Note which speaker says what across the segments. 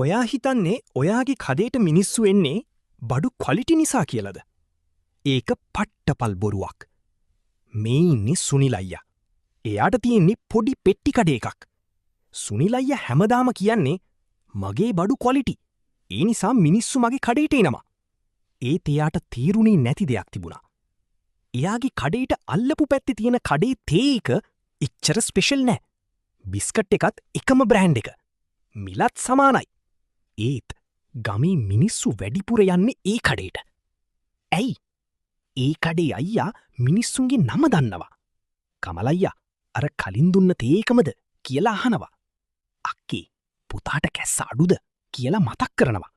Speaker 1: ඔයා හිතන්නේ ඔයාගේ කඩේට මිනිස්සු එන්නේ බඩු ක්වලිටි නිසා කියලද. ඒක පට්ටපල් බොරුවක්. මේ ඉන්නේ සුනිලයිය. එයාට තියෙන්නේ පොඩි පෙට්ටි කඩේ එකක්. සුනිලයිය හැමදාම කියන්නේ මගේ බඩු ක්වලිටි. ඒ නිසා මිනිස්සු මගේ කඩේට එනවා. ඒත් එයාට තීරුණේ නැති දෙයක් තිබුණා. එයාගේ කඩේට අල්ලපු පැත්තේ තියෙන කඩේ තේ එක එච්චර ස්පෙෂල් නෑ. බිස්කට් එකත් එකම බ්‍රෑන්ඩ් එක. මිලත් සමානයි. ඒත් ගමේ මිනිස්සු වැඩිපුර යන්නේ ඒ කඩේට. ඇයි? ඒ කඩේ අයියා මිනිස්සුන්ගේ නම දන්නවා. කමලයියා අර කලින් දුන්න තේ එකමද කියලා අහනවා. අක්කේ පුතාට කැස්ස අඩුද කියලා මතක් කරනවා.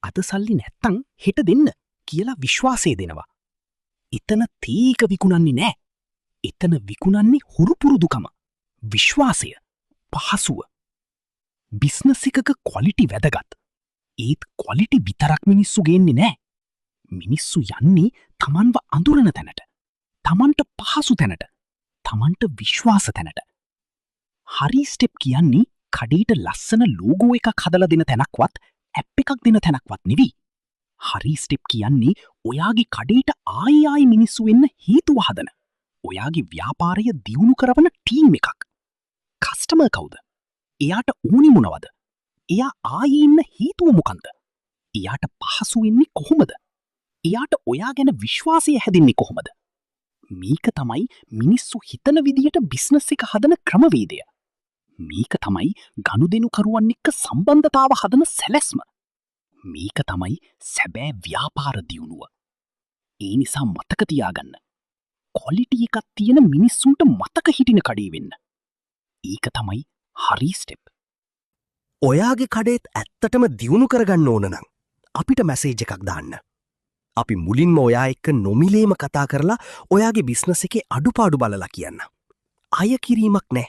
Speaker 1: අද සල්ලි නැත්තං හෙට දෙන්න කියලා විශ්වාසය දෙනවා. එතන තේ එක විකුණන්නේ නෑ. එතන විකුණන්නේ හුරුපුරුදුකම, විශ්වාසය, පහසුව. බිස්නස් එකක ක්වලිටි වැදගත්. ඒත් ක්වලිටි විතරක් මිනිස්සු ගේන්නේ නෑ. මිනිස්සු යන්නේ තමන්ව අඳුරන තැනට, තමන්ට පහසු තැනට, තමන්ට විශ්වාස තැනට. හරි ස්ටෙප් කියන්නේ කඩේට ලස්සන ලෝගෝ එකක් හදලා දෙන තැනක්වත් ඇප් එකක් දෙන තැනක්වත් නෙවී. හරි ස්ටෙප් කියන්නේ ඔයාගේ කඩේට ආයි මිනිස්සු වෙන්න හේතුව හදන, ඔයාගේ ව්‍යාපාරය දියුණු කරවන ටීම් එකක්. කස්ටමර් කවුද? එයාට ඕනි මොනවද? එයා ආයේ ඉන්න හේතුව මොකන්ද? එයාට පහසු වෙන්නේ කොහොමද? එයාට ඔයා ගැන විශ්වාසය හැදින්නේ කොහොමද? මේක තමයි මිනිස්සු හිතන විදියට බිස්නස් එක හදන ක්‍රමවේදය. මේක තමයි ගනුදෙනුකරුවන් එක්ක සම්බන්ධතාව හදන සැලැස්ම. මේක තමයි සැබෑ ව්‍යාපාර දියුණුව. ඒ නිසා මතක තියාගන්න. ක්වොලිටි එකක් තියෙන මිනිස්සුන්ට මතක හිටින කඩේ වෙන්න. ඒක තමයි හරි ස්ටෙප්.
Speaker 2: ඔයාගේ කඩේත් ඇත්තටම දියුණු කරගන්න ඕන නම් අපිට මැසේජ් එකක් දාන්න. අපි මුලින්ම ඔයා එක්ක නොමිලේම කතා කරලා ඔයාගේ බිස්නස් එකේ අඩුපාඩු බලලා කියන්න. අය කිරීමක් නෑ.